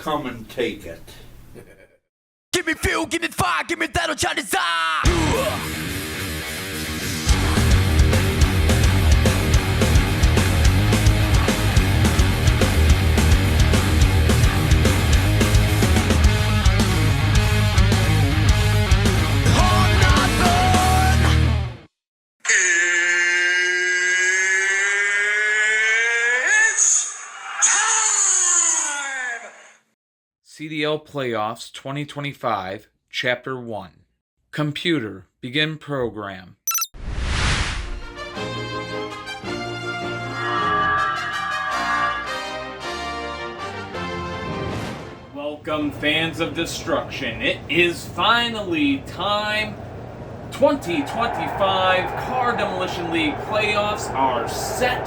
come and take it. Give me fuel, give me fire, give me that which I desire. CDL Playoffs 2025, Chapter 1. Computer, begin program. Welcome, fans of destruction. It is finally time. 2025 Car Demolition League playoffs are set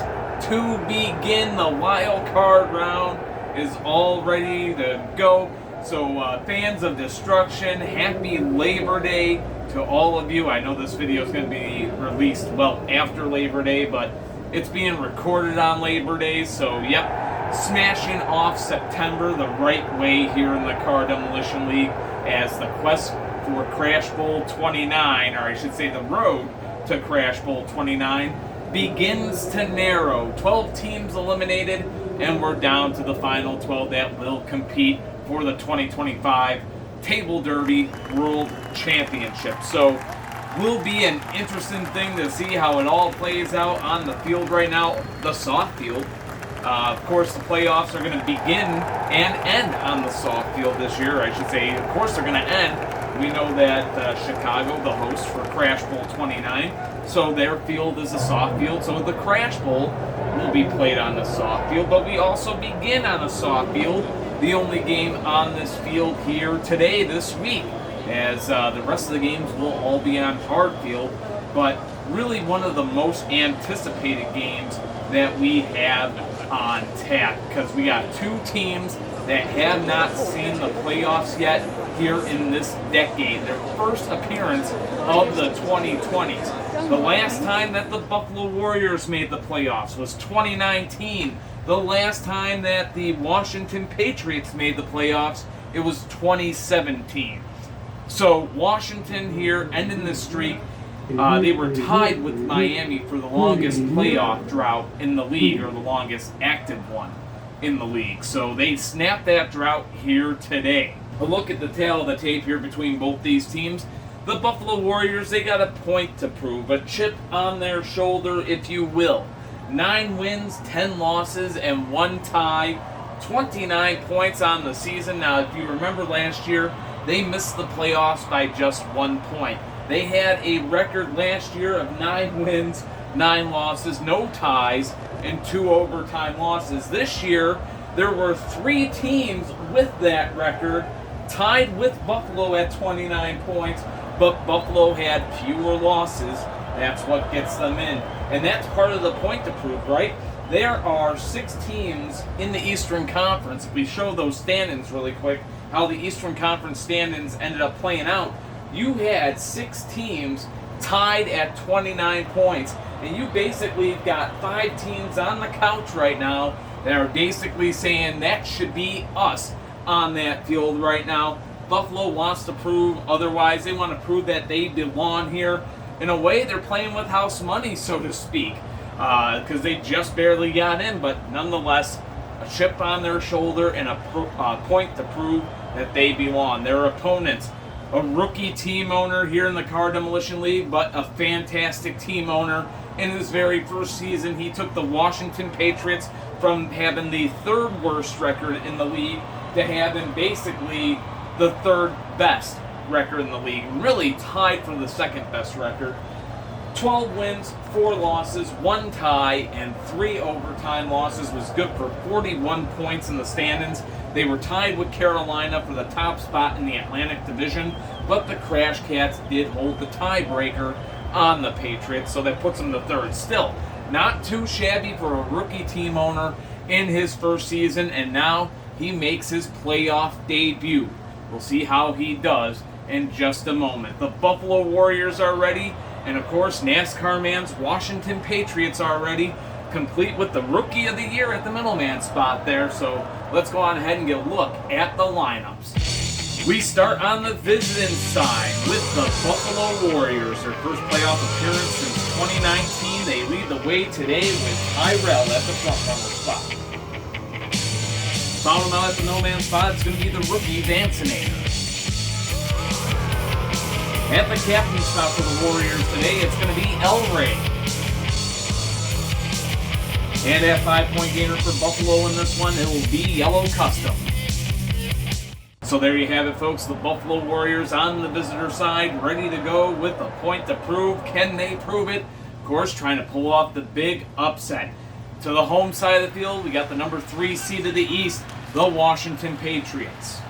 to begin. The wild card round is all ready to go. So fans of destruction, happy Labor Day to all of you. I know this video is going to be released well after Labor Day, but it's being recorded on Labor Day. So yep, smashing off September the right way here in the Car Demolition League as the quest for Crash Bowl 29, or I should say the road to Crash Bowl 29, begins to narrow. 12 teams eliminated, and we're down to the final 12 that will compete for the 2025 Table Derby World Championship. So will be an interesting thing to see how it all plays out on the field right now, the soft field. Of course, the playoffs are going to begin and end on the soft field this year. I should say, of course, they're going to end. We know that Chicago, the host for Crash Bowl 29, so their field is a soft field. So the Crash Bowl will be played on the soft field, but we also begin on a soft field. The only game on this field here today, this week, as the rest of the games will all be on hard field. But really one of the most anticipated games that we have on tap, because we got two teams that have not seen the playoffs yet here in this decade. Their first appearance of the 2020s. The last time that the Buffalo Warriors made the playoffs was 2019. The last time that the Washington Patriots made the playoffs, it was 2017. So Washington here ending the streak. They were tied with Miami for the longest playoff drought in the league, or the longest active one in the league. So they snapped that drought here today. A look at the tail of the tape here between both these teams. The Buffalo Warriors, they got a point to prove, a chip on their shoulder, if you will. 9 wins, 10 losses, and 1 tie. 29 points on the season. Now, if you remember last year, they missed the playoffs by just 1 point. They had a record last year of 9 wins, 9 losses, no ties, and 2 overtime losses. This year, there were 3 teams with that record, tied with Buffalo at 29 points, but Buffalo had fewer losses. That's what gets them in. And that's part of the point to prove, right? There are 6 teams in the Eastern Conference. If we show those standings really quick, how the Eastern Conference standings ended up playing out, you had 6 teams tied at 29 points. And you basically got 5 teams on the couch right now that are basically saying that should be us on that field right now. Buffalo wants to prove otherwise. They want to prove that they belong here. In a way, they're playing with house money, so to speak, because they just barely got in, but nonetheless, a chip on their shoulder and a point to prove that they belong. Their opponents, a rookie team owner here in the Car Demolition League, but a fantastic team owner. In his very first season, he took the Washington Patriots from having the 3rd worst record in the league to having basically the 3rd best record in the league, really tied for the 2nd best record. 12 wins, 4 losses, 1 tie, and 3 overtime losses was good for 41 points in the standings. They were tied with Carolina for the top spot in the Atlantic Division, but the Crash Cats did hold the tiebreaker on the Patriots, so that puts them to 3rd. Still, not too shabby for a rookie team owner in his first season, and now he makes his playoff debut. We'll see how he does in just a moment. The Buffalo Warriors are ready, and of course, NASCAR man's Washington Patriots are ready. complete with the Rookie of the Year at the middleman spot there. So let's go on ahead and get a look at the lineups. We start on the visiting side with the Buffalo Warriors. Their first playoff appearance since 2019. They lead the way today with Tyrell at the front runner spot. Following out at the middleman spot, it's going to be the rookie Vancinator. At the captain spot for the Warriors today, it's going to be El Rey. And at 5-point gainer for Buffalo in this one, it will be Yellow Custom. So there you have it, folks. The Buffalo Warriors on the visitor side, ready to go with a point to prove. Can they prove it? Of course, trying to pull off the big upset. To the home side of the field, we got the number 3 seed of the East, the Washington Patriots.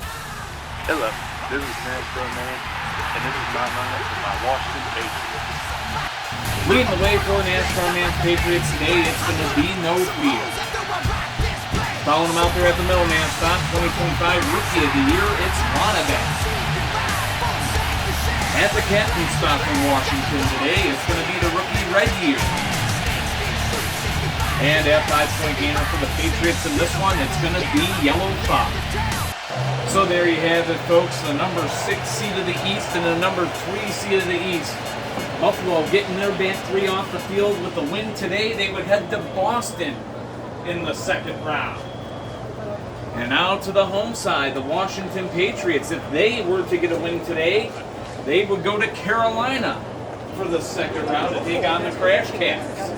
Hello, this is NASCAR Man, and this is my lineup for my Washington Patriots. Leading the way for NASCAR Man's Patriots today, it's going to be No Fear. Following them out there at the middleman spot, 2025 Rookie of the Year, it's Monarques. At the captain spot from Washington today, it's going to be the rookie Red Year. And at 5-point gainer for the Patriots in this one, it's going to be Yellow Fox. So there you have it, folks. The number 6 seed of the East and the number 3 seed of the East. Buffalo getting their bat 3 off the field with the win today. They would head to Boston in the second round. And now to the home side, the Washington Patriots. If they were to get a win today, they would go to Carolina for the second round to take on the Crash Cats.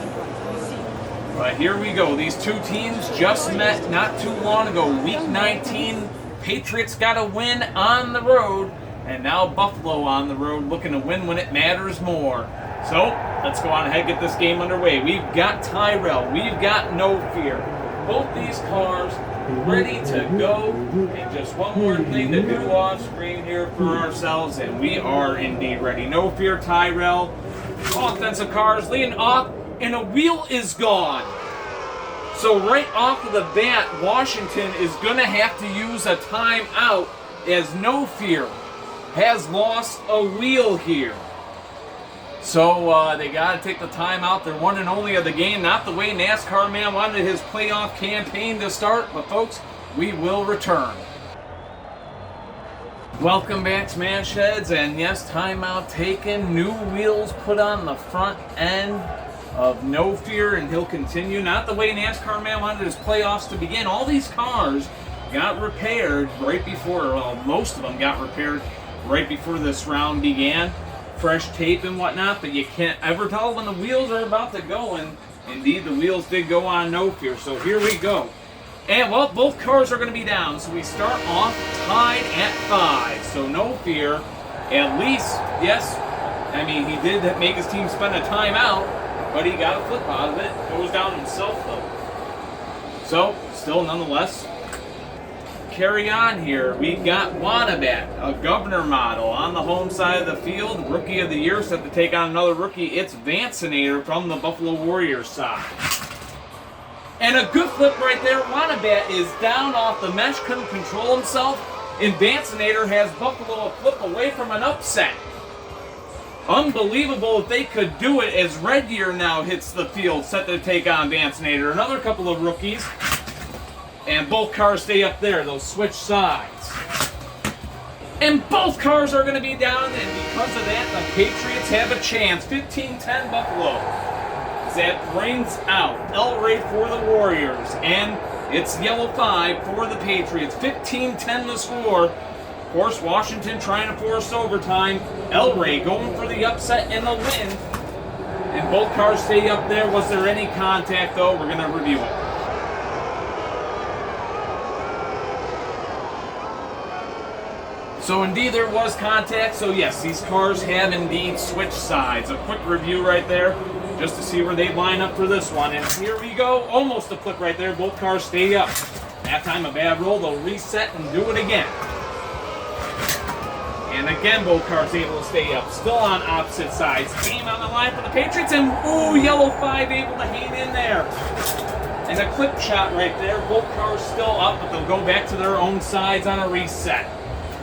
But here we go. These two teams just met not too long ago. Week 19, Patriots got a win on the road, and now Buffalo on the road looking to win when it matters more. So let's go on ahead and get this game underway. We've got Tyrell. We've got No Fear. Both these cars ready to go. And just one more thing to do off screen here for ourselves, and we are indeed ready. No Fear, Tyrell. Offensive cars leading off, and a wheel is gone. So right off of the bat, Washington is going to have to use a timeout as No Fear has lost a wheel here. So they got to take the timeout. They're one and only of the game. Not the way NASCAR Man wanted his playoff campaign to start, but folks, we will return. Welcome back, Smash Heads, and yes, timeout taken. New wheels put on the front end of No Fear, and he'll continue. Not the way NASCAR Man wanted his playoffs to begin. All these cars got repaired right before, well, most of them got repaired right before this round began. Fresh tape and whatnot, but you can't ever tell when the wheels are about to go, and indeed the wheels did go on No Fear. So here we go. And well, both cars are going to be down, so we start off tied at 5. So No Fear, at least, yes, I mean, he did make his team spend a timeout, but he got a flip out of it. Goes down himself, though. So, still nonetheless, carry on here. We've got Wanabat, a governor model, on the home side of the field. Rookie of the Year set to take on another rookie. It's Vancinator from the Buffalo Warriors side. And a good flip right there. Wanabat is down off the mesh, couldn't control himself, and Vancinator has Buffalo a flip away from an upset. Unbelievable if they could do it, as Red Year now hits the field, set to take on Vancinator. Another couple of rookies. And both cars stay up there. They'll switch sides. And both cars are going to be down, and because of that, the Patriots have a chance. 15-10 Buffalo. That brings out El Rey for the Warriors, and it's Yellow 5 for the Patriots. 15-10 the score. Of course, Washington trying to force overtime. El Rey going for the upset and the win. And both cars stay up there. Was there any contact, though? We're going to review it. So indeed there was contact, so yes, these cars have indeed switched sides. A quick review right there, just to see where they line up for this one. And here we go, almost a flip right there. Both cars stay up. That time a bad roll, they'll reset and do it again. And again, both cars able to stay up. Still on opposite sides. Game on the line for the Patriots, and ooh, Yellow 5 able to hang in there. And a clip shot right there. Both cars still up, but they'll go back to their own sides on a reset.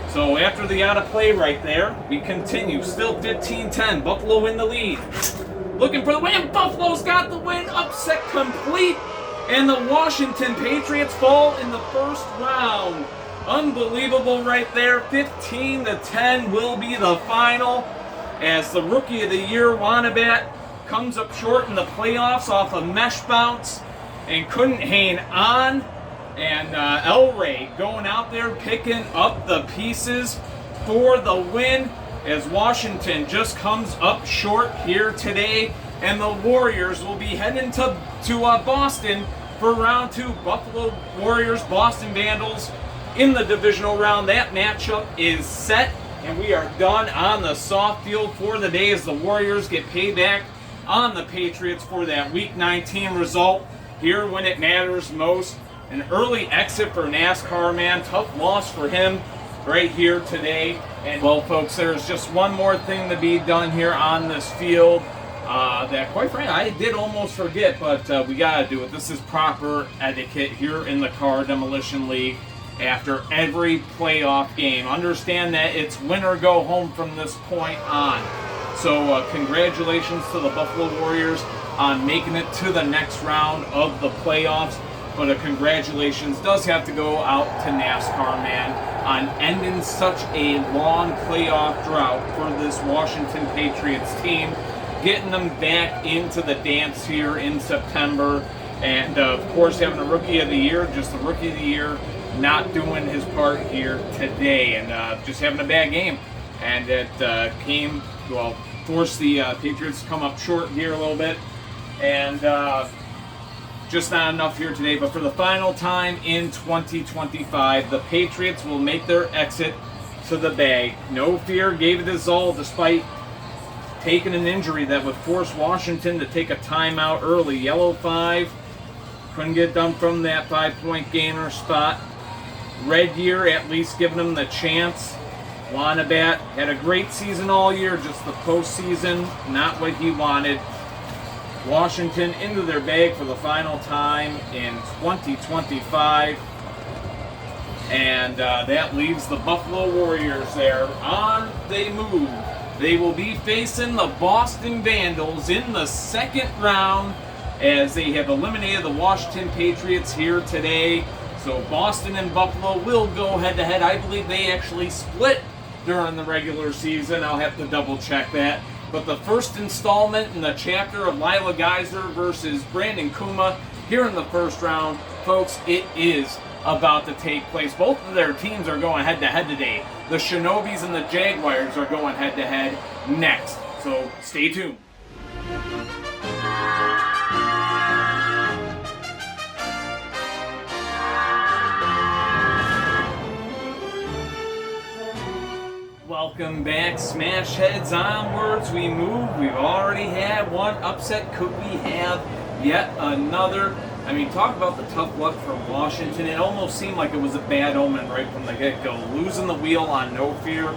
So after the out of play right there, we continue. Still 15-10. Buffalo in the lead. looking for the win. Buffalo's got the win, upset complete, and the Washington Patriots fall in the first round. Unbelievable right there. 15-10 will be the final, as the Rookie of the Year, Wanabat, comes up short in the playoffs off a mesh bounce and couldn't hang on. And Elray going out there picking up the pieces for the win, as Washington just comes up short here today. And the Warriors will be heading to Boston for round 2. Buffalo Warriors, Boston Vandals in the divisional round. That matchup is set, and we are done on the soft field for the day, as the Warriors get payback on the Patriots for that Week 19 result here when it matters most. An early exit for NASCAR man. Tough loss for him right here today. And well, folks, there's just one more thing to be done here on this field that, quite frankly, I did almost forget, but we got to do it. This is proper etiquette here in the Car Demolition League. After every playoff game, understand that it's win or go home from this point on. So congratulations to the Buffalo Warriors on making it to the next round of the playoffs. But a congratulations does have to go out to NASCAR man on ending such a long playoff drought for this Washington Patriots team, getting them back into the dance here in September, and of course having a Rookie of the Year, just the Rookie of the Year, not doing his part here today, and just having a bad game. And it forced the Patriots to come up short here a little bit, and just not enough here today. But for the final time in 2025, the Patriots will make their exit to the bag. No fear gave it his all, despite taking an injury that would force Washington to take a timeout early. Yellow 5, couldn't get done from that 5-point gainer spot. Red Year at least giving them the chance. Wanabat had a great season all year, just the postseason, not what he wanted. Washington into their bag for the final time in 2025. And that leaves the Buffalo Warriors there on the move. They will be facing the Boston Vandals in the second round, as they have eliminated the Washington Patriots here today. So Boston and Buffalo will go head-to-head. I believe they actually split during the regular season. I'll have to double-check that. But the first installment in the chapter of Lila Geyser versus Brandon Kuma here in the first round, folks, it is about to take place. Both of their teams are going head-to-head today. The Shinobis and the Jaguars are going head-to-head next. So stay tuned. Welcome back, Smash Heads. Onwards we move. We've already had one upset. Could we have yet another? I mean, talk about the tough luck from Washington. It almost seemed like it was a bad omen right from the get-go. Losing the wheel on No Fear.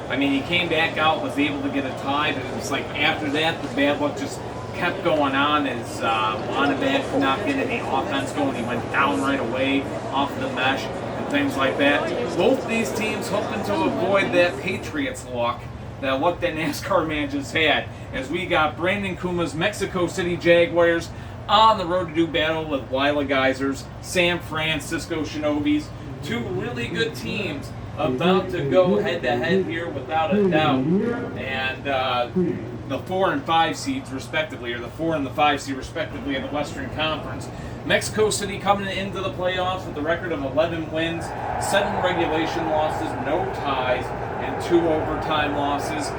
I mean, he came back out, was able to get a tie, but it was like after that, the bad luck just kept going on as Wanabat could not get any offense going. He went down right away off the mesh and things like that. Both these teams hoping to avoid that Patriots luck, that luck that NASCAR man just had, as we got Brandon Kuma's Mexico City Jaguars on the road to do battle with Lila Geysers, San Francisco Shinobis, two really good teams about to go head-to-head here without a doubt. And the 4 and 5 seeds respectively, or the 4 and the 5 seed respectively in the Western Conference. Mexico City coming into the playoffs with a record of 11 wins, 7 regulation losses, no ties, and 2 overtime losses.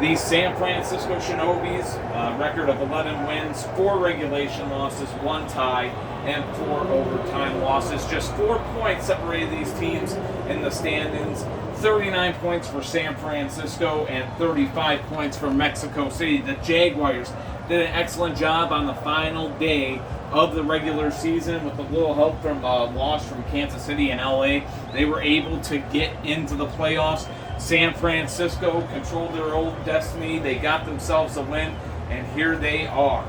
The San Francisco Shinobis, record of 11 wins, 4 regulation losses, 1 tie, and 4 overtime losses. Just 4 points separated these teams in the standings. 39 points for San Francisco and 35 points for Mexico City. The Jaguars did an excellent job on the final day of the regular season with a little help from loss from Kansas City and LA. They were able to get into the playoffs. San Francisco controlled their own destiny. They got themselves a win, and here they are.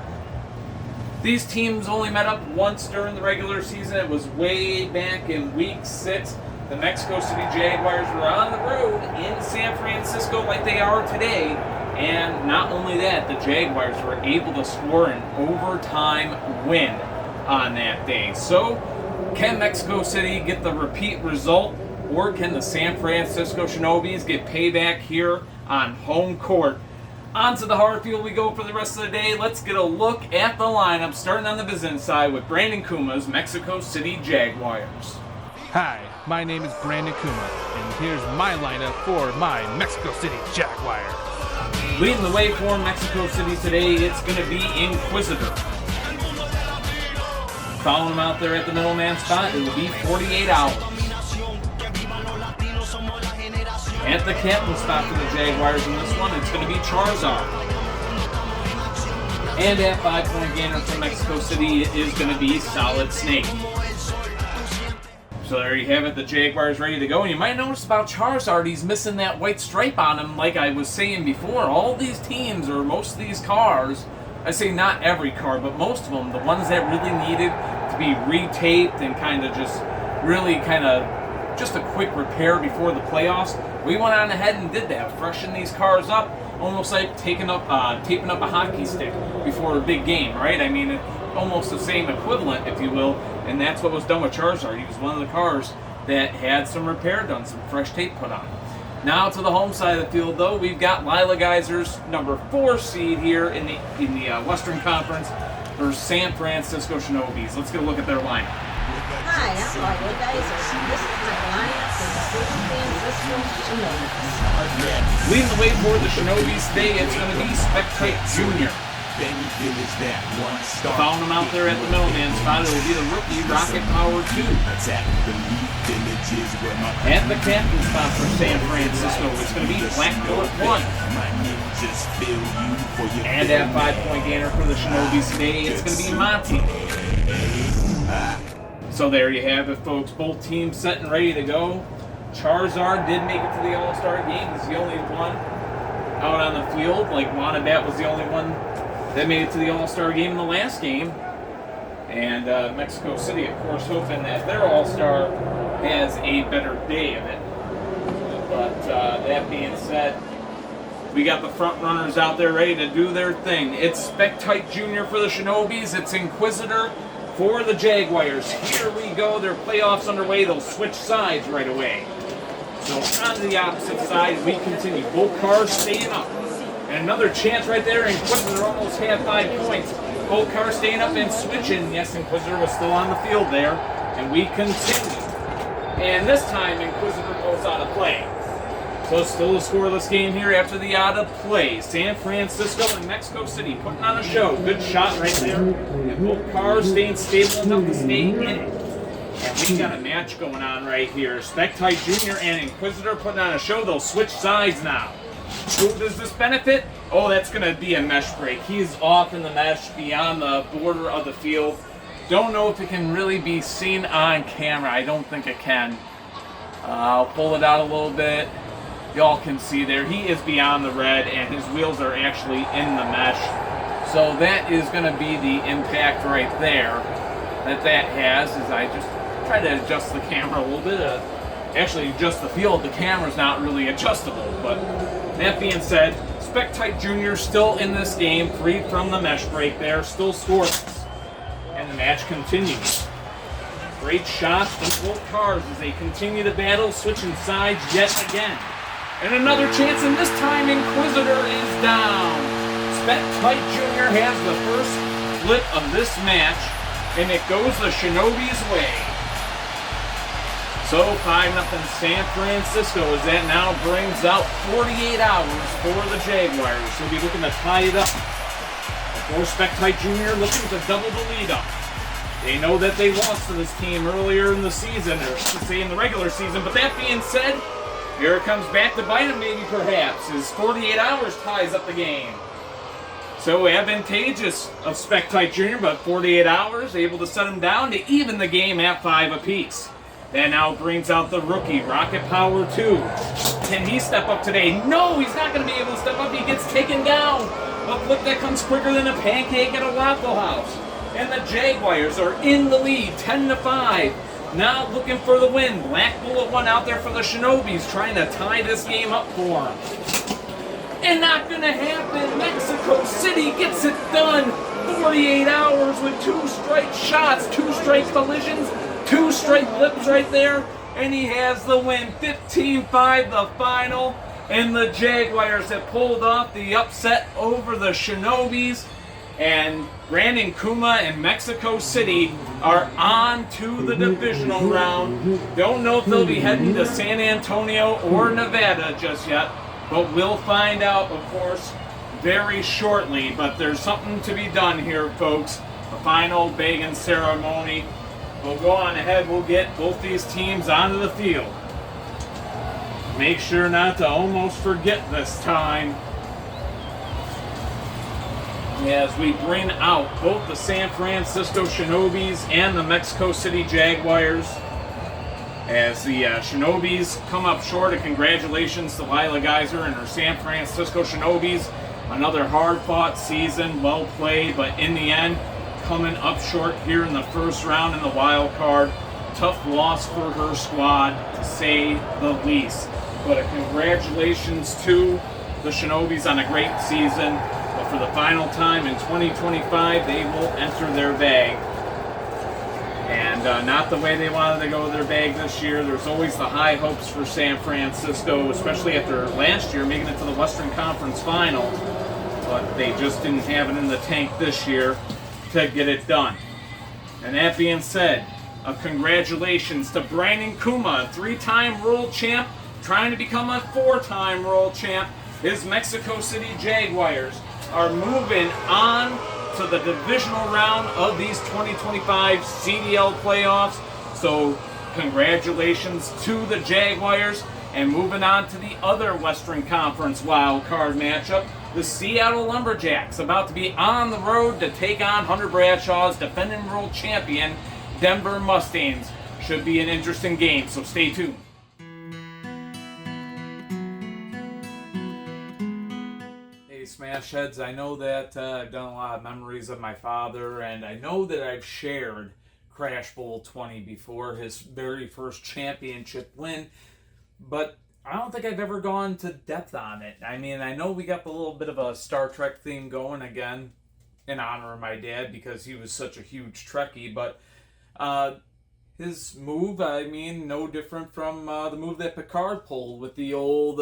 These teams only met up once during the regular season. It was way back in week 6. The Mexico City Jaguars were on the road in San Francisco like they are today And not only that, the Jaguars were able to score an overtime win on that day. So, can Mexico City get the repeat result, or can the San Francisco Shinobis get payback here on home court? Onto the hard field we go for the rest of the day. Let's get a look at the lineup, starting on the visiting side with Brandon Kuma's Mexico City Jaguars. Hi, my name is Brandon Kuma, and here's my lineup for my Mexico City Jaguars. Leading the way for Mexico City today, it's going to be Inquisitor. Following him out there at the middleman spot, it will be 48 Hours. At the captain spot for the Jaguars in this one, it's going to be Charizard. And at 5-point gainer for Mexico City, it is going to be Solid Snake. So there you have it, the Jaguars ready to go. And you might notice about Charizard, he's missing that white stripe on him like I was saying before. All these teams, or most of these cars, I say not every car, but most of them, the ones that really needed to be retaped and just a quick repair before the playoffs, we went on ahead and did that, freshen these cars up, almost like taping up a hockey stick before a big game, right? I mean, almost the same equivalent, if you will, and that's what was done with Charizard. He was one of the cars that had some repair done, some fresh tape put on. Now to the home side of the field, though, we've got Lila Geysers, number 4 seed here in the Western Conference versus San Francisco Shinobis. Let's get a look at their lineup. Hi, I'm Lila Geysers. This is my lineup for the San Francisco Shinobis. Leading the way for the Shinobis today, it's going to be Spectate Jr. Following him out there at the middleman spot, it will be the rookie Rocket Power 2. At the captain spot for San Francisco, it's going to be Black Bullet 1. And at 5-point gainer for the Shinobis today, it's going to be Monty. So there you have it, folks. Both teams set and ready to go. Charizard did make it to the All-Star game. He's the only one out on the field. Like Wanabat was the only one that made it to the All-Star game in the last game. And Mexico City, of course, hoping that their All-Star has a better day of it. But that being said, we got the front runners out there ready to do their thing. It's Spectate Jr. for the Shinobis. It's Inquisitor for the Jaguars. Here we go. Their playoffs underway. They'll switch sides right away. So on the opposite side, we continue. Both cars staying up. And another chance right there. Inquisitor almost had 5 points. Both cars staying up and switching. Yes, Inquisitor was still on the field there. And we continue. And this time, Inquisitor goes out of play. So it's still a scoreless game here after the out of play. San Francisco and Mexico City putting on a show. Good shot right there. And both cars staying stable enough to stay in it. And we got a match going on right here. Spectate Jr. and Inquisitor putting on a show. They'll switch sides now. Who does this benefit? Oh, that's going to be a mesh break. He's off in the mesh beyond the border of the field. Don't know if it can really be seen on camera. I don't think it can. I'll pull it out a little bit. Y'all can see there. He is beyond the red, and his wheels are actually in the mesh. So that is going to be the impact right there that has. As I just try to adjust the camera a little bit. Actually, adjust the field. The camera's not really adjustable. But that being said, Spectate Jr. still in this game, free from the mesh break there, still scoreless. And the match continues. Great shots from both cars as they continue to battle, switching sides yet again. And another chance, and this time Inquisitor is down. Spectate Jr. has the first flip of this match, and it goes the Shinobis' way. So 5-0 San Francisco as that now brings out 48 hours for the Jaguars. So we'll be looking to tie it up. Before Spectate Jr. looking to double the lead up. They know that they lost to this team earlier in the season, or to say in the regular season, but that being said, here it comes back to bite him maybe perhaps, as 48 hours ties up the game. So advantageous of Spectate Jr., but 48 hours able to set him down to even the game at 5 apiece. That now brings out the rookie, Rocket Power 2. Can he step up today? No, he's not going to be able to step up. He gets taken down. A flip that comes quicker than a pancake at a Waffle House. And the Jaguars are in the lead, 10-5. Now looking for the win. Black Bullet 1 out there for the Shinobis, trying to tie this game up for him. And not gonna happen. Mexico City gets it done. 48 hours with 2 straight shots, 2 straight collisions, 2 straight flips right there. And he has the win. 15-5 the final. And the Jaguars have pulled off the upset over the Shinobis. And Brandon Kuma and Mexico City are on to the divisional round. Don't know if they'll be heading to San Antonio or Nevada just yet, but we'll find out, of course, very shortly. But there's something to be done here, folks. The final bagging ceremony. We'll go on ahead. We'll get both these teams onto the field. Make sure not to almost forget this time. As we bring out both the San Francisco Shinobis and the Mexico City Jaguars. As the Shinobis come up short, and congratulations to Lila Geyser and her San Francisco Shinobis. Another hard-fought season, well played, but in the end, coming up short here in the first round in the wild card. Tough loss for her squad, to say the least. But a congratulations to the Shinobis on a great season. But for the final time in 2025, they will enter their bag. And not the way they wanted to go their bag this year. There's always the high hopes for San Francisco, especially after last year making it to the Western Conference Final. But they just didn't have it in the tank this year to get it done. And that being said, a congratulations to Brandon Kuma, 3-time world champ, trying to become a 4-time world champ. His Mexico City Jaguars are moving on to the divisional round of these 2025 CDL playoffs. So congratulations to the Jaguars. And moving on to the other Western Conference wild card matchup, the Seattle Lumberjacks about to be on the road to take on Hunter Bradshaw's defending world champion Denver Mustangs. Should be an interesting game, so stay tuned. Smash Heads, I know that I've done a lot of memories of my father, and I know that I've shared Crash Bowl 20 before, his very first championship win, but I don't think I've ever gone to depth on it. I mean, I know we got the little bit of a Star Trek theme going again in honor of my dad because he was such a huge Trekkie, but his move, I mean, no different from the move that Picard pulled with the old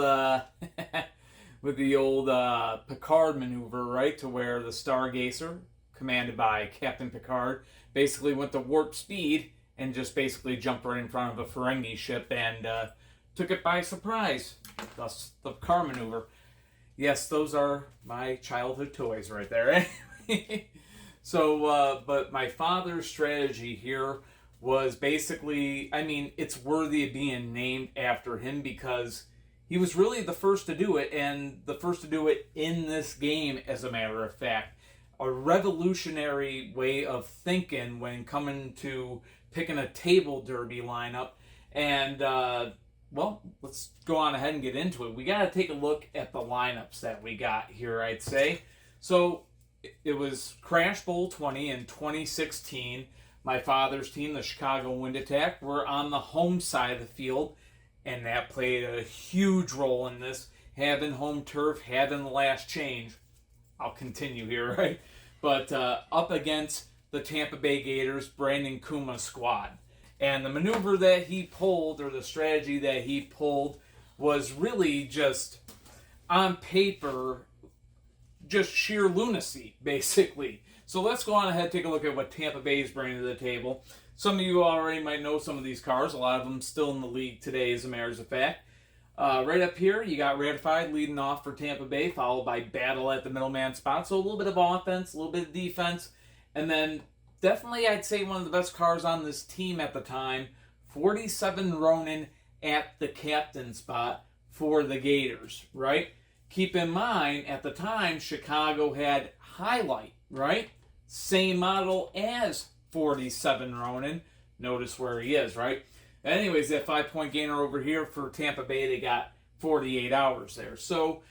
Picard maneuver, right? To where the Stargazer, commanded by Captain Picard, basically went to warp speed and just basically jumped right in front of a Ferengi ship and took it by surprise. Thus, the Picard maneuver. Yes, those are my childhood toys right there. So, but my father's strategy here was basically, I mean, it's worthy of being named after him because he was really the first to do it, and the first to do it in this game, as a matter of fact. A revolutionary way of thinking when coming to picking a table derby lineup. And, well, let's go on ahead and get into it. We got to take a look at the lineups that we got here, I'd say. So, it was Crash Bowl 20 in 2016. My father's team, the Chicago Wind Attack, were on the home side of the field. And that played a huge role in this, having home turf, having the last change. I'll continue here, right? But up against the Tampa Bay Gators, Brandon Kuma squad. And the maneuver that he pulled, or the strategy that he pulled, was really just, on paper, just sheer lunacy, basically. So let's go on ahead and take a look at what Tampa Bay is bringing to the table. Some of you already might know some of these cars. A lot of them still in the league today, as a matter of fact. Right up here, you got Ratified leading off for Tampa Bay, followed by Battle at the middleman spot. So a little bit of offense, a little bit of defense. And then definitely, I'd say, one of the best cars on this team at the time, 47 Ronin at the captain spot for the Gators, right? Keep in mind, at the time, Chicago had Highlight, right? Same model as 47 Ronin. Notice where he is, right? Anyways, that 5-point gainer over here for Tampa Bay, they got 48 hours there. So,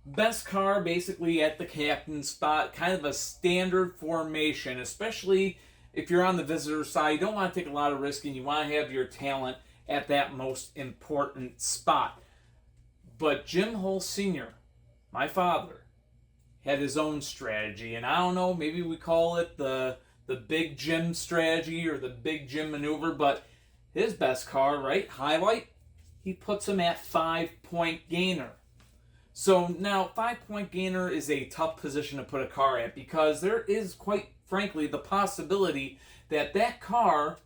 best car basically at the captain spot. Kind of a standard formation, especially if you're on the visitor side. You don't want to take a lot of risk and you want to have your talent at that most important spot. But Jim Hulse Sr., my father had his own strategy, and I don't know, maybe we call it the Big Jim strategy or the Big Jim maneuver, but his best car, right, highlight, he puts him at 5-point gainer. So now 5-point gainer is a tough position to put a car at because there is, quite frankly, the possibility that that car,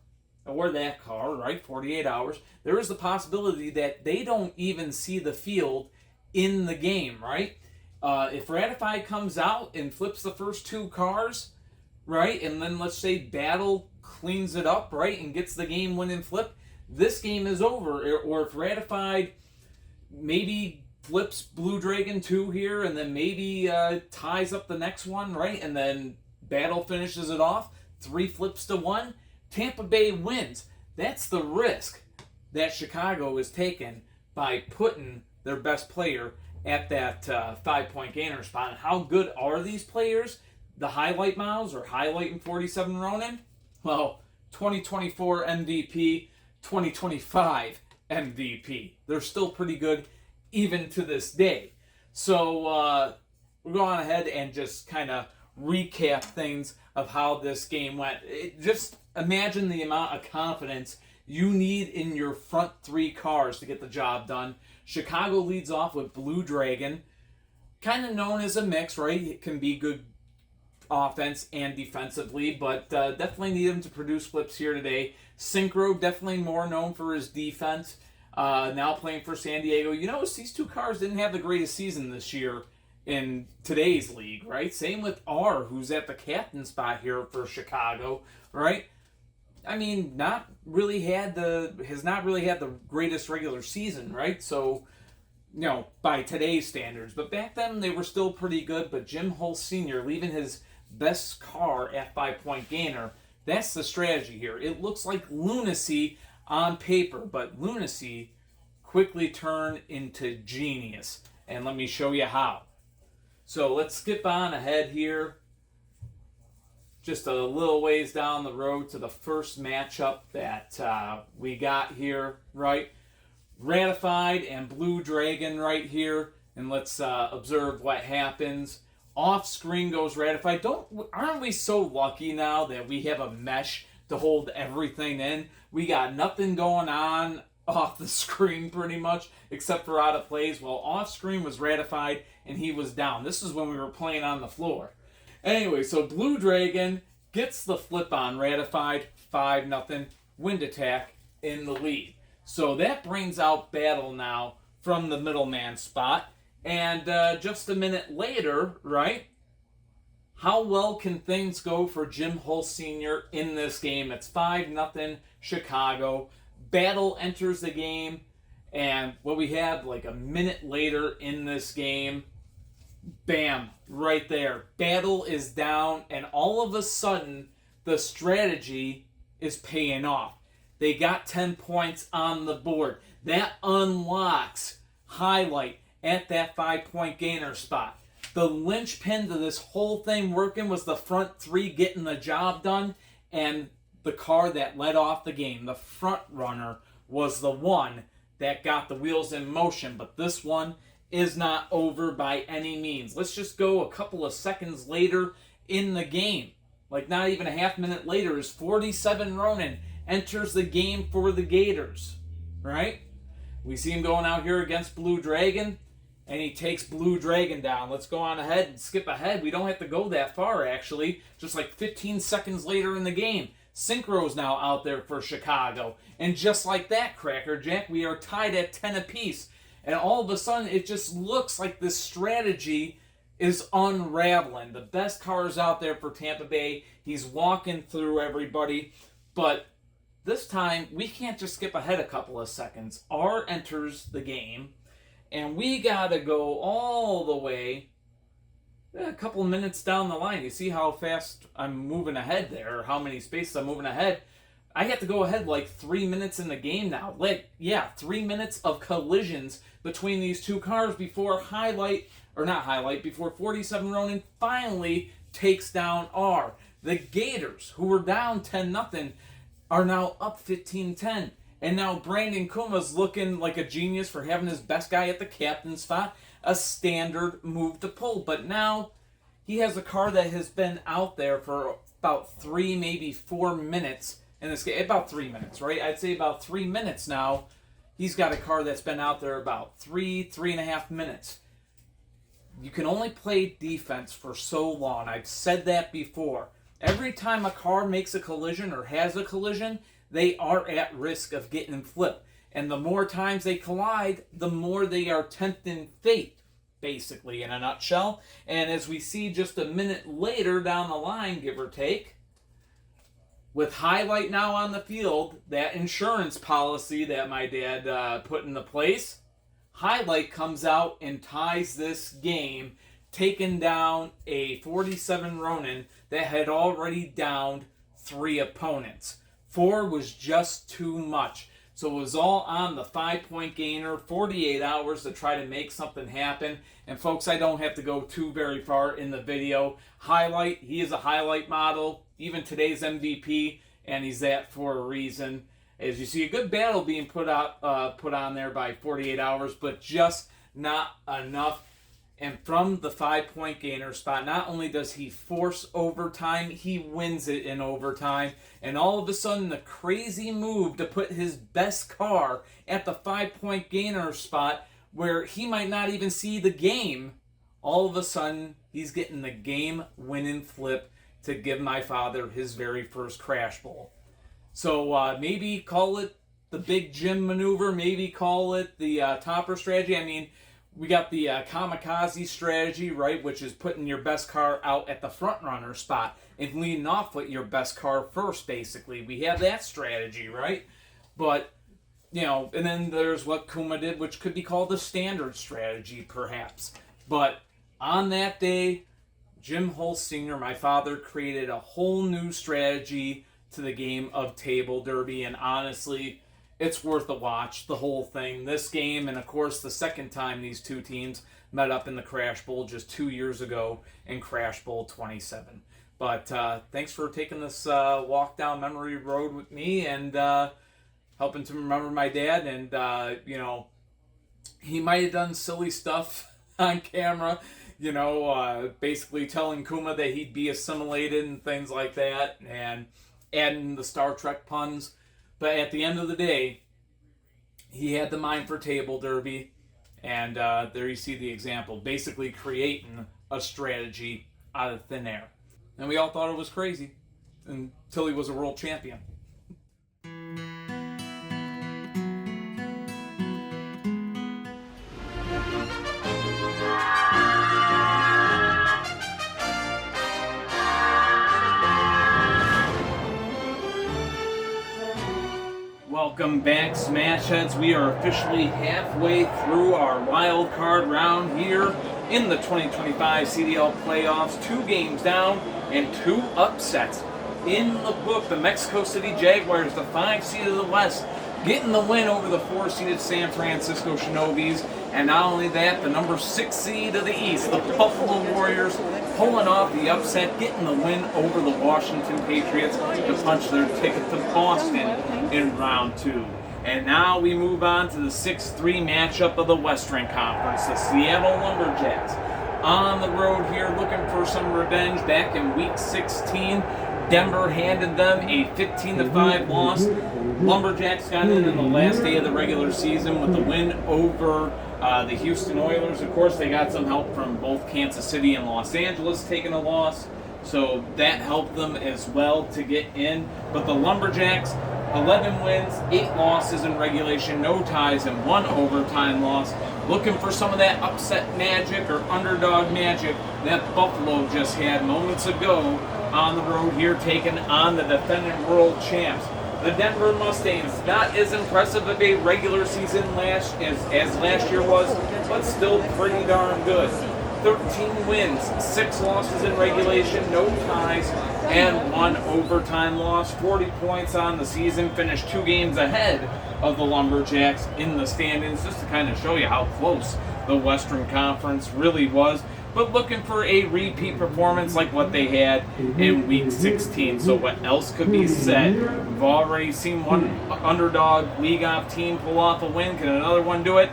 right, 48 hours, there is the possibility that they don't even see the field in the game, right? If Ratified comes out and flips the first 2 cars, right, and then let's say Battle cleans it up, right, and gets the game-winning flip, this game is over. Or if Ratified maybe flips Blue Dragon 2 here and then maybe ties up the next one, right, and then Battle finishes it off, 3 flips to 1, Tampa Bay wins. That's the risk that Chicago is taking by putting their best player at that 5-point gainer spot. And how good are these players? The highlight miles or highlighting 47 Ronin? Well, 2024 MVP, 2025 MVP. They're still pretty good even to this day. So we're going ahead and just kind of recap things of how this game went. Just imagine the amount of confidence you need in your front 3 cars to get the job done. Chicago leads off with Blue Dragon, kind of known as a mix, right? It can be good offense and defensively, but definitely need him to produce flips here today. Synchro, definitely more known for his defense, now playing for San Diego. You notice these 2 cars didn't have the greatest season this year in today's league, right? Same with R, who's at the captain spot here for Chicago, right? I mean, has not really had the greatest regular season, right? So, by today's standards. But back then, they were still pretty good. But Jim Hulse Sr. leaving his best car at 5-point gainer, that's the strategy here. It looks like lunacy on paper, but lunacy quickly turned into genius. And let me show you how. So let's skip on ahead here. Just a little ways down the road to the first matchup that we got here, right? Ratified and Blue Dragon right here. And let's observe what happens. Off screen goes Ratified. Aren't we so lucky now that we have a mesh to hold everything in? We got nothing going on off the screen pretty much, except for out of plays. Well, off screen was Ratified and he was down. This is when we were playing on the floor. Anyway, so Blue Dragon gets the flip on Ratified, 5-0, wind attack in the lead. So that brings out Battle now from the middleman spot. And just a minute later, right, how well can things go for Jim Hulse Sr. in this game? It's 5-0 Chicago. Battle enters the game, and what we have like a minute later in this game, bam, right there. Battle is down, and all of a sudden, the strategy is paying off. They got 10 points on the board. That unlocks highlight at that 5-point gainer spot. The linchpin to this whole thing working was the front 3 getting the job done, and the car that led off the game, the front runner, was the one that got the wheels in motion. But this one is not over by any means. Let's just go a couple of seconds later in the game. Like not even a half minute later is 47 Ronin enters the game for the Gators, right? We see him going out here against Blue Dragon, and he takes Blue Dragon down. Let's go on ahead and skip ahead. We don't have to go that far, actually. Just like 15 seconds later in the game, Synchro's now out there for Chicago. And just like that, Cracker Jack, we are tied at 10 apiece. And all of a sudden, it just looks like this strategy is unraveling. The best car is out there for Tampa Bay. He's walking through everybody. But this time, we can't just skip ahead a couple of seconds. R enters the game. And we got to go all the way a couple of minutes down the line. You see how fast I'm moving ahead there, or how many spaces I'm moving ahead. I have to go ahead like 3 minutes in the game now. 3 minutes of collisions between these 2 cars before before 47 Ronin finally takes down R. The Gators, who were down 10-0, are now up 15-10. And now Brandon Kuma's looking like a genius for having his best guy at the captain spot. a standard move to pull. But now he has a car that has been out there for about 3, maybe 4 minutes in this game. About 3 minutes, right? I'd say about 3 minutes now. He's got a car that's been out there about 3.5 minutes. You can only play defense for so long. I've said that before. Every time a car makes a collision or has a collision, they are at risk of getting flipped. And the more times they collide, the more they are tempting fate, basically, in a nutshell. And as we see just a minute later down the line, give or take, with highlight now on the field, that insurance policy that my dad put into place, highlight comes out and ties this game, taking down a 47 Ronin that had already downed 3 opponents. 4 was just too much. So it was all on the 5-point gainer, 48 hours to try to make something happen. And folks, I don't have to go too very far in the video. Highlight, he is a highlight model, even today's MVP, and he's that for a reason. As you see, a good battle being put on there by 48 hours, but just not enough. And from the 5-point gainer spot, not only does he force overtime, he wins it in overtime. And all of a sudden, the crazy move to put his best car at the 5-point gainer spot, where he might not even see the game, all of a sudden, he's getting the game-winning flip to give my father his very first crash bowl. So maybe call it the Big Jim maneuver, maybe call it the topper strategy. I mean, we got the kamikaze strategy, right, which is putting your best car out at the front runner spot and leading off with your best car first, basically. We have that strategy, right? But, you know, and then there's what Kuma did, which could be called the standard strategy, perhaps. But on that day, Jim Hulse Sr., my father, created a whole new strategy to the game of table derby, and honestly, it's worth a watch, the whole thing. This game, and of course the second time these two teams met up in the Crash Bowl just 2 years ago in Crash Bowl 27. But thanks for taking this walk down memory road with me and helping to remember my dad. And, you know, he might have done silly stuff on camera, you know, basically telling Kuma that he'd be assimilated and things like that, and adding the Star Trek puns. But at the end of the day, he had the mind for table derby, and there you see the example, basically creating a strategy out of thin air. And we all thought it was crazy until he was a world champion. Welcome back, Smashheads. We are officially halfway through our wild card round here in the 2025 CDL playoffs. 2 games down and 2 upsets in the book. The Mexico City Jaguars, the 5 seed of the West, getting the win over the 4-seeded San Francisco Shinobis. And not only that, the number 6 seed of the East, the Buffalo Warriors, pulling off the upset, getting the win over the Washington Patriots to punch their ticket to Boston in round 2. And now we move on to the 6-3 matchup of the Western Conference, the Seattle Lumberjacks. On the road here looking for some revenge. Back in week 16, Denver handed them a 15-5 loss. Lumberjacks got in the last day of the regular season with the win over the Houston Oilers. Of course, they got some help from both Kansas City and Los Angeles taking a loss, so that helped them as well to get in. But the Lumberjacks, 11 wins, 8 losses in regulation, no ties, and 1 overtime loss. Looking for some of that upset magic or underdog magic that Buffalo just had moments ago on the road here, taking on the defending world champs. The Denver Mustangs, not as impressive of a regular season as last year was, but still pretty darn good. 13 wins, 6 losses in regulation, no ties, and 1 overtime loss. 40 points on the season, finished 2 games ahead of the Lumberjacks in the standings, just to kind of show you how close the Western Conference really was. But looking for a repeat performance like what they had in Week 16. So what else could be said? We've already seen one underdog league-off team pull off a win. Can another one do it?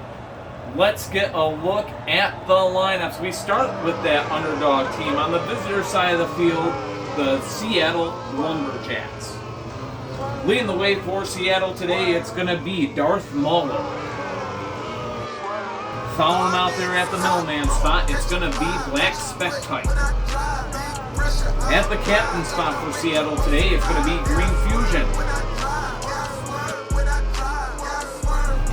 let's get a look at the lineups. We start with that underdog team. On the visitor side of the field, the Seattle Lumberjacks. Leading the way for Seattle today, it's going to be Darth Mauler. Following him out there at the middleman spot, it's going to be Black Spectite. At the captain spot for Seattle today, it's going to be Green Fusion.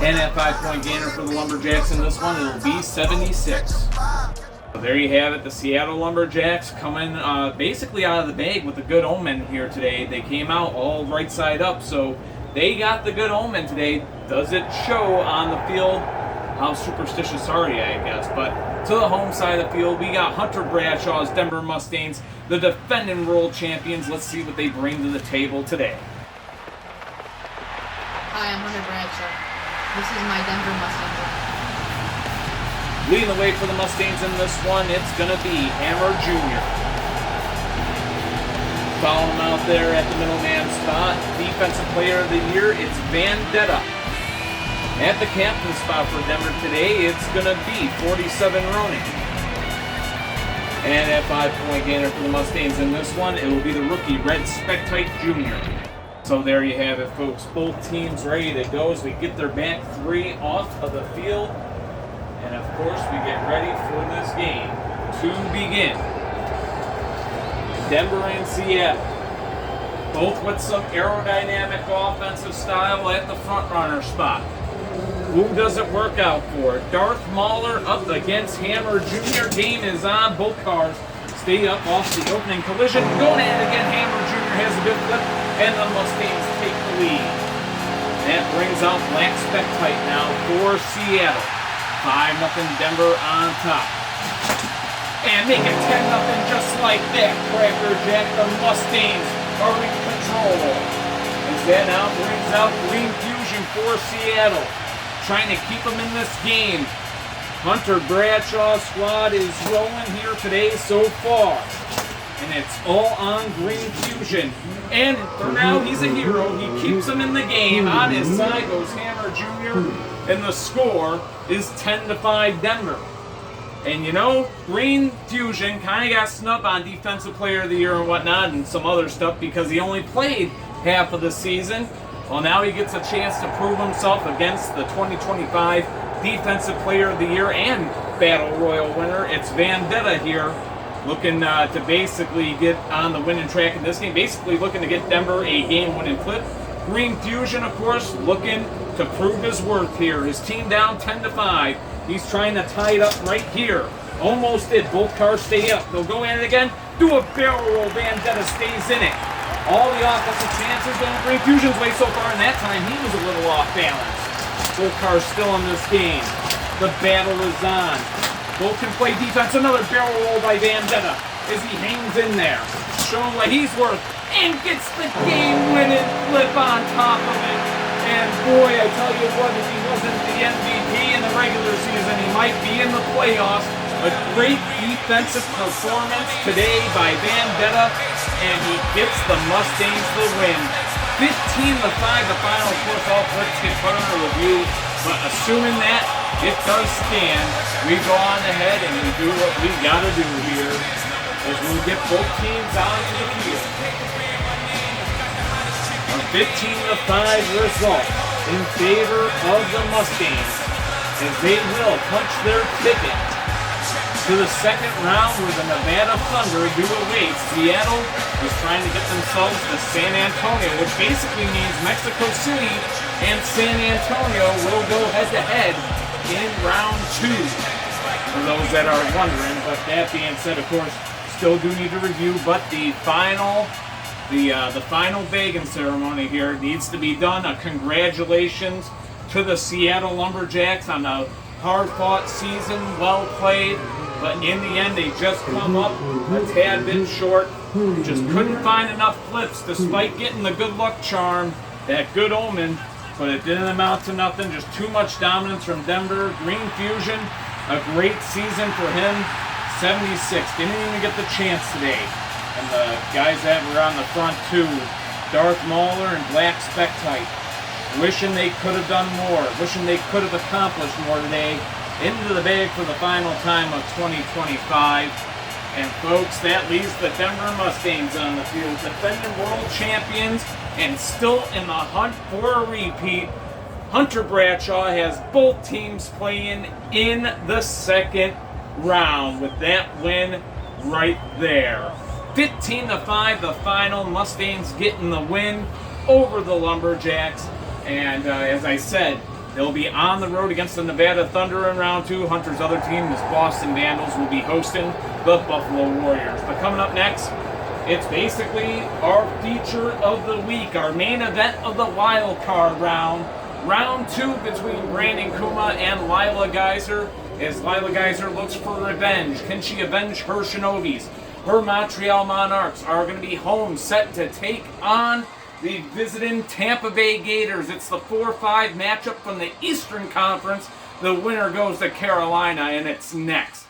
And at 5-point gainer for the Lumberjacks in this one, it'll be 76. So there you have it, the Seattle Lumberjacks coming basically out of the bag with a good omen here today. They came out all right side up, so they got the good omen today. Does it show on the field? How superstitious are you, I guess. But to the home side of the field, we got Hunter Bradshaw's Denver Mustangs, the defending world champions. Let's see what they bring to the table today. Hi, I'm Hunter Bradshaw. This is my Denver Mustangs. Leading the way for the Mustangs in this one, it's going to be Hammer Jr. Following him out there at the middleman spot, Defensive Player of the Year, it's Vendetta. At the captain spot for Denver today, it's going to be 47 Ronin. And at 5-point gainer for the Mustangs in this one, it will be the rookie Red Spectite Jr. So there you have it, folks. Both teams ready to go as we get their back three off of the field. And of course, we get ready for this game to begin. Denver and Seattle, both with some aerodynamic offensive style at the front runner spot. Who does it work out for? Darth Mauler up against Hammer Jr. Game is on. Both cars stay up off the opening collision. Going at it again, Hammer Jr. has a good flip, and the Mustangs take the lead. That brings out Black Spectite now for Seattle. 5-0 Denver on top. And make it 10-0 just like that. Cracker Jack, the Mustangs are in control. As that now brings out Green Fusion for Seattle, trying to keep them in this game. Hunter Bradshaw's squad is rolling here today so far. And it's all on Green Fusion. And for now, he's a hero. He keeps them in the game. On his side goes Hammer Jr. And the score is 10-5 Denver. And you know, Green Fusion kind of got snubbed on Defensive Player of the Year and whatnot and some other stuff because he only played half of the season. Well, now he gets a chance to prove himself against the 2025 Defensive Player of the Year and Battle Royal winner. It's Vendetta here, looking to basically get on the winning track in this game. Basically looking to get Denver a game-winning clip. Green Fusion, of course, looking to prove his worth here. His team down 10-5. He's trying to tie it up right here. Almost did. Both cars stay up. They'll go at it again. Do a barrel roll. Vendetta stays in it. All the offensive chances going Green Fusion's way so far, and that time he was a little off balance. Both cars still in this game. The battle is on. Both can play defense. Another barrel roll by Vendetta as he hangs in there, showing what he's worth, and gets the game-winning flip on top of it. And boy, I tell you what, if he wasn't the MVP in the regular season, he might be in the playoffs. A great defensive performance today by Vendetta, and he gets the Mustangs the win. 15-5, the final. Of course, all flips get put on a review, but assuming that it does stand, we go on ahead and we do what we gotta do here as we get both teams out into the field. A 15-5 result in favor of the Mustangs, as they will punch their ticket to the second round where the Nevada Thunder do away. Seattle is trying to get themselves to San Antonio, which basically means Mexico City and San Antonio will go head-to-head in round 2, for those that are wondering. But that being said, of course, still do need to review, but the final bagging ceremony here needs to be done. Congratulations to the Seattle Lumberjacks on a hard-fought season, well played. But in the end, they just come up a tad bit short. Just couldn't find enough flips despite getting the good luck charm, that good omen. But it didn't amount to nothing. Just too much dominance from Denver. Green Fusion, a great season for him. 76. Didn't even get the chance today. And the guys that were on the front too, Darth Mauler and Black Spectite, wishing they could have done more. Wishing they could have accomplished more today. into the bag for the final time of 2025. And folks, that leaves the Denver Mustangs on the field, defending world champions and still in the hunt for a repeat. Hunter Bradshaw has both teams playing in the second round with that win right there. 15-5 the final. Mustangs getting the win over the Lumberjacks. And as I said, they'll be on the road against the Nevada Thunder in round 2. Hunter's other team, the Boston Vandals, will be hosting the Buffalo Warriors. But coming up next, it's basically our feature of the week, our main event of the wild card round. Round 2 between Brandon Kuma and Lila Geyser, as Lila Geyser looks for revenge. Can she avenge her Shinobis? Her Montreal Monarques are going to be home, set to take on the visiting Tampa Bay Gators. It's the 4-5 matchup from the Eastern Conference. The winner goes to Carolina, and it's next.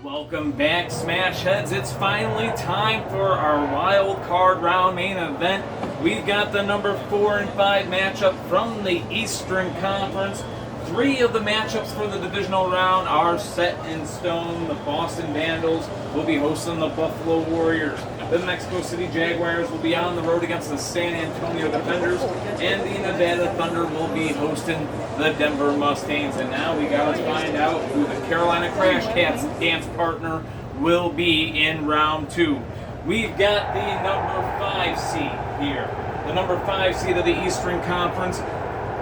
Welcome back, Smash Heads. It's finally time for our wild card round main event. We've got the number 4 and 5 matchup from the Eastern Conference. 3 of the matchups for the divisional round are set in stone. The Boston Vandals will be hosting the Buffalo Warriors. The Mexico City Jaguars will be on the road against the San Antonio Defenders, and the Nevada Thunder will be hosting the Denver Mustangs. And now we got to find out who the Carolina Crash Cats dance partner will be in round 2. We've got the number 5 seed here. The number 5 seed of the Eastern Conference,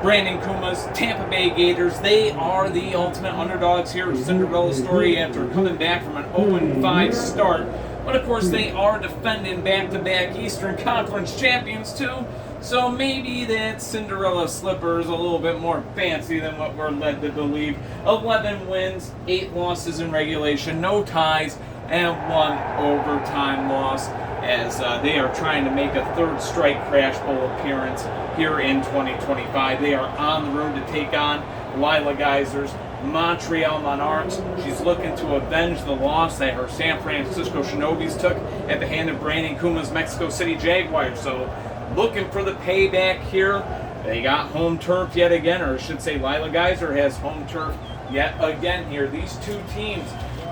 Brandon Kuma's Tampa Bay Gators. They are the ultimate underdogs here. Cinderella story after coming back from an 0-5 start. But of course, they are defending back-to-back Eastern Conference champions too. So maybe that Cinderella slipper is a little bit more fancy than what we're led to believe. 11 wins, 8 losses in regulation, no ties, and 1 overtime loss, as they are trying to make a third straight Crash Bowl appearance here in 2025. They are on the road to take on Lila Geyser's Montreal Monarques. She's looking to avenge the loss that her San Francisco Shinobis took at the hand of Brandon Kuma's Mexico City Jaguars. So looking for the payback here. They got home turf yet again, or I should say Lila Geyser has home turf yet again here. These two teams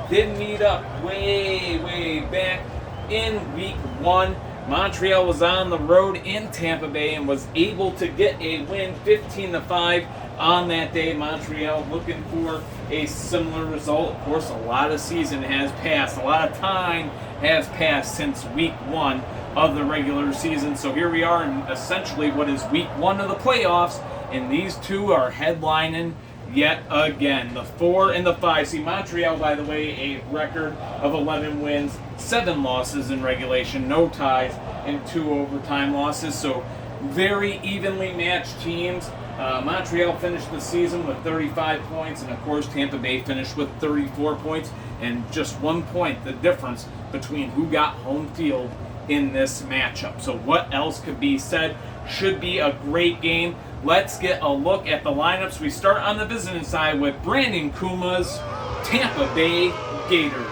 did meet up way back in week 1. Montreal was on the road in Tampa Bay and was able to get a win 15-5 on that day. Montreal looking for a similar result. Of course, a lot of season has passed. A lot of time has passed since week 1 of the regular season. So here we are in essentially what is week 1 of the playoffs, and these two are headlining yet again, the 4 and the 5. See, Montreal, by the way, a record of 11 wins, 7 losses in regulation, no ties, and 2 overtime losses. So very evenly matched teams. Montreal finished the season with 35 points, and of course Tampa Bay finished with 34 points, and just 1 point the difference between who got home field in this matchup. So what else could be said? Should be a great game. Let's get a look at the lineups. We start on the visiting side with Brandon Kuma's Tampa Bay Gators.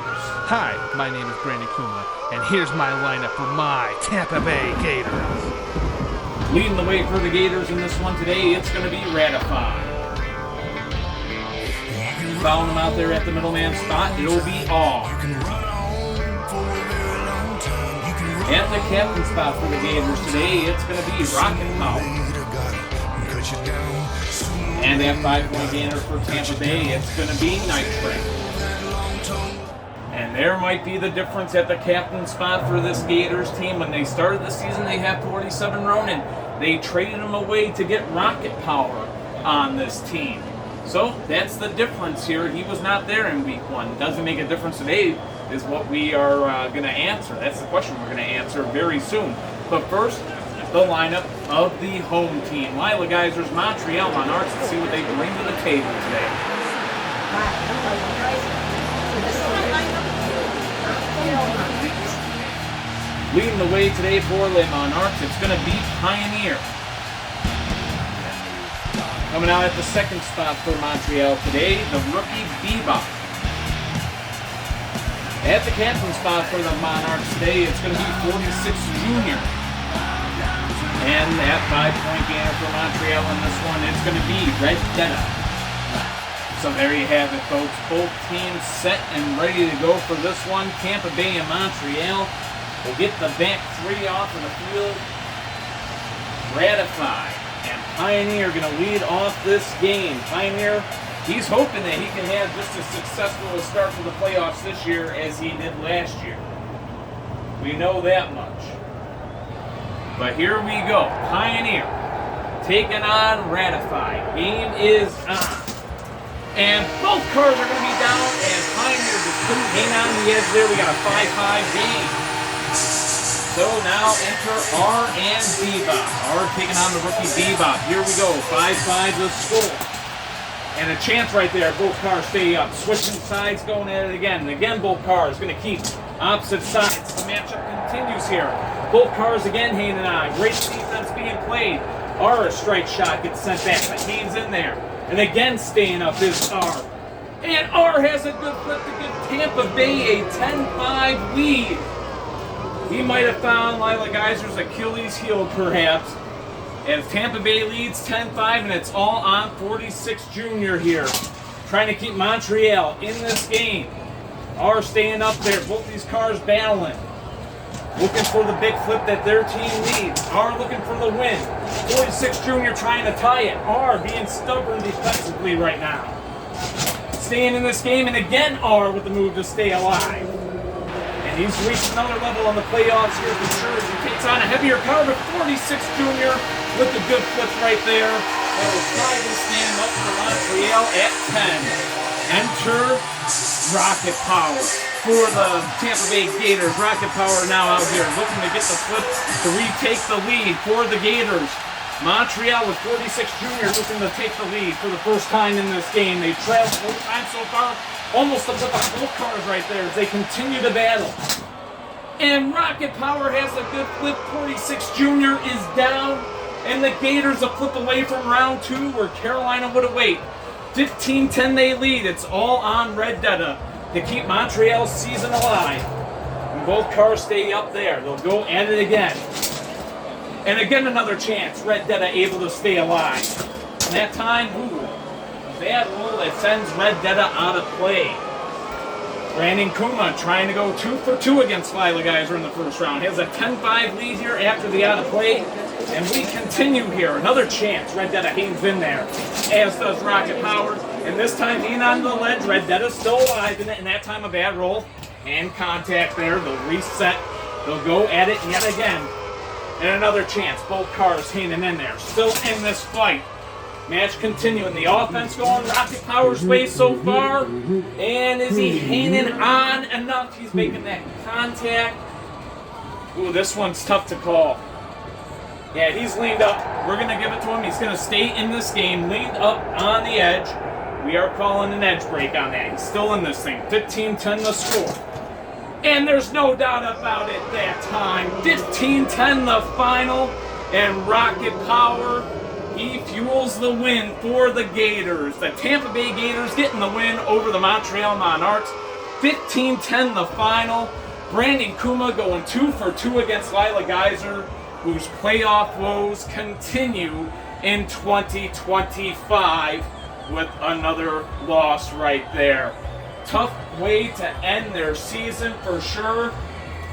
Hi, my name is Brandon Kuma, and here's my lineup for my Tampa Bay Gators. Leading the way for the Gators in this one today, it's going to be Ratified. Following them out there at the middleman spot, it'll be All. At the captain spot for the Gators today, it's going to be Rocket Power. And at 5-point gainer for Tampa Bay, it's going to be Night Train. And there might be the difference at the captain spot for this Gators team. When they started the season, they had 47 Ronin. They traded him away to get Rocket Power on this team. So that's the difference here. He was not there in week 1. Doesn't make a difference today is what we are going to answer. That's the question we're going to answer very soon. But first, the lineup of the home team. Lila Geyser's Montreal Monarques. Let's see what they bring to the table today. Leading the way today for the Monarques, it's going to be Pioneer. Coming out at the second spot for Montreal today, the rookie Bebop. At the captain spot for the Monarchs today, it's going to be 46 Junior. And that 5-point gainer for Montreal in this one is going to be Red Detta. So there you have it, folks. Both teams set and ready to go for this one. Tampa Bay and Montreal will get the back three off of the field. Ratify and Pioneer going to lead off this game. Pioneer, he's hoping that he can have just as successful a start to the playoffs this year as he did last year. We know that much. But here we go. Pioneer taking on Ratify. Game is on. And both cars are going to be down, and Pioneer just couldn't hang on the edge there. We got a 5-5 game. So now enter R and Bebop. R taking on the rookie Bebop. Here we go. 5-5 the score. And a chance right there. Both cars stay up. Switching sides, going at it again. And again, both cars going to keep opposite sides. The matchup continues here. Both cars again hanging on. Great defense being played. R, a strike shot gets sent back, but Haynes in there. And again staying up is R. And R has a good flip to give Tampa Bay a 10-5 lead. He might have found Lila Geyser's Achilles heel perhaps. As Tampa Bay leads 10-5, and it's all on 46 Junior here. Trying to keep Montreal in this game. R staying up there. Both these cars battling. Looking for the big flip that their team needs. R looking for the win. 46 Junior trying to tie it. R being stubborn defensively right now. Staying in this game, and again R with the move to stay alive. And he's reached another level on the playoffs here for sure as he takes on a heavier car, but 46 Junior with the good flip right there. That will try to stand up for Montreal at 10. Enter Rocket Power. For the Tampa Bay Gators, Rocket Power now out here looking to get the flip to retake the lead for the Gators. Montreal with 46 Junior looking to take the lead for the first time in this game. They've trailed 4 times so far, almost up with both cars right there as they continue to battle. And Rocket Power has a good flip. 46 Junior is down, and the Gators a flip away from round 2 where Carolina would await. 15-10 they lead. It's all on Red Detta to keep Montreal's season alive. And both cars stay up there. They'll go at it again. And again another chance. Red Detta able to stay alive. And that time, bad roll that sends Red Detta out of play. Brandon Kuma trying to go 2 for 2 against Lila Geyser in the first round. He has a 10-5 lead here after the out of play. And we continue here. Another chance. Red Detta hangs in there, as does Rocket Power. And this time being on the ledge, Red Detta's still alive in it. And that time a bad roll. Hand contact there. They'll reset. They'll go at it yet again. And another chance. Both cars hanging in there. Still in this fight. Match continuing. The offense going Rocket Power's way so far. And is he hanging on enough? He's making that contact. Ooh, this one's tough to call. Yeah, he's leaned up. We're going to give it to him. He's going to stay in this game, leaned up on the edge. We are calling an edge break on that. He's still in this thing. 15-10 the score. And there's no doubt about it that time. 15-10 the final. And Rocket Power, he fuels the win for the Gators. The Tampa Bay Gators getting the win over the Montreal Monarques. 15-10 the final. Brandon Kuma going 2 for 2 against Lila Geyser, whose playoff woes continue in 2025 with another loss right there. Tough way to end their season for sure.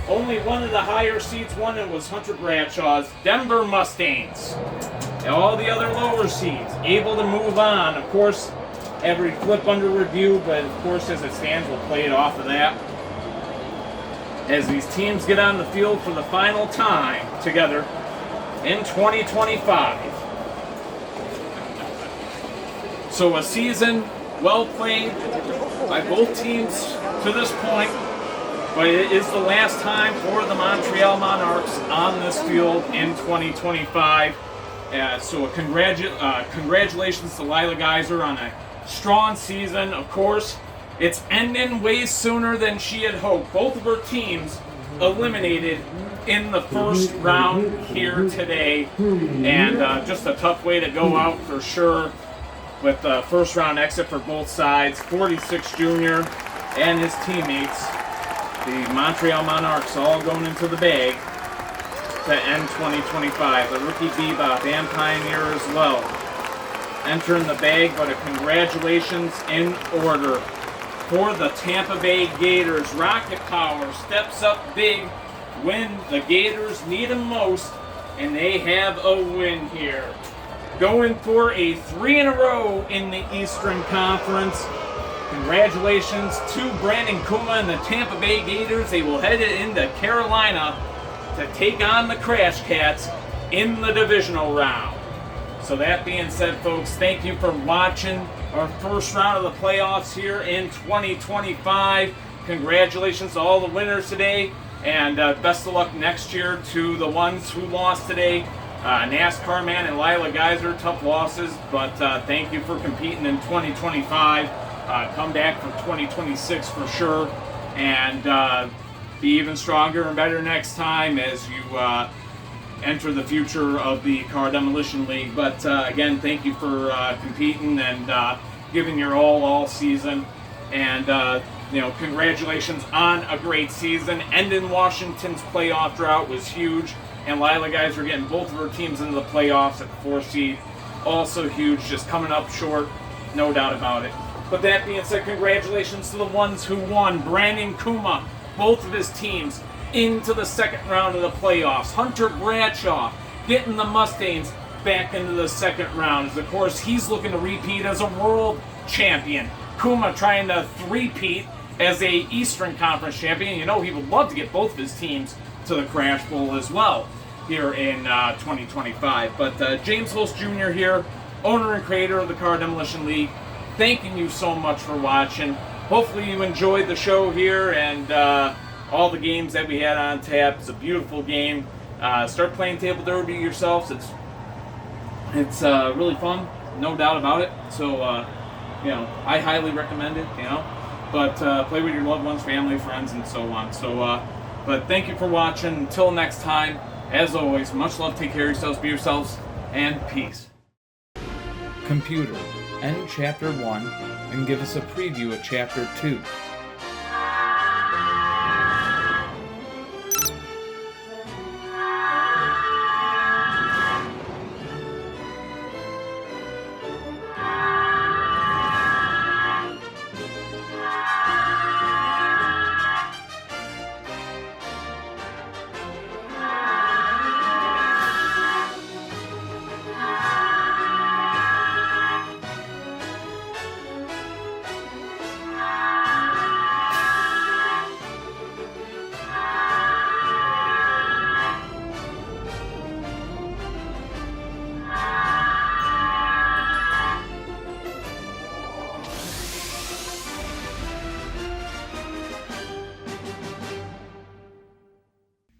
Only one of the higher seeds won, and was Hunter Bradshaw's Denver Mustangs. And all the other lower seeds able to move on. Of course, every flip under review, but of course as it stands, we'll play it off of that. As these teams get on the field for the final time together in 2025. So a season well played by both teams to this point, but it is the last time for the Montreal Monarques on this field in 2025. So congratulations to Lila Geyser on a strong season. Of course, it's ending way sooner than she had hoped. Both of her teams eliminated in the first round here today, and just a tough way to go out for sure, with the first round exit for both sides. 46 Junior and his teammates the Montreal Monarques all going into the bag to end 2025. The rookie Bebop and Pioneer as well entering the bag, but a congratulations in order for the Tampa Bay Gators. Rocket Power steps up big when the Gators need them most, and they have a win here. Going for a 3 in a row in the Eastern Conference. Congratulations to Brandon Kuma and the Tampa Bay Gators. They will head into Carolina to take on the Crash Cats in the divisional round. So that being said, folks, thank you for watching our first round of the playoffs here in 2025. Congratulations to all the winners today, and best of luck next year to the ones who lost today. NASCAR Man and Lila Geyser, tough losses, but thank you for competing in 2025. Come back for 2026 for sure, and be even stronger and better next time as you enter the future of the Car Demolition League. But again, thank you for competing and giving your all season, and congratulations on a great season. Ending Washington's playoff drought was huge, and Lila guys are getting both of her teams into the playoffs at the 4th seed, also huge, just coming up short, no doubt about it. But that being said, congratulations to the ones who won. Brandon Kuma, both of his teams into the second round of the playoffs. Hunter Bradshaw getting the Mustangs back into the second round. Of course, he's looking to repeat as a world champion. Kuma trying to three-peat as a Eastern Conference champion. You know, he would love to get both of his teams to the Crash Bowl as well here in 2025. But James Hulse Jr. here, owner and creator of the Car Demolition League, thanking you so much for watching. Hopefully you enjoyed the show here and all the games that we had on tap. It's a beautiful game. Start playing Table Derby yourselves. It's really fun, no doubt about it. So, I highly recommend it, But play with your loved ones, family, friends, and so on. So, but thank you for watching. Until next time, as always, much love, take care of yourselves, be yourselves, and peace. Computer, end Chapter 1, and give us a preview of Chapter 2.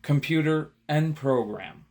Computer, end program.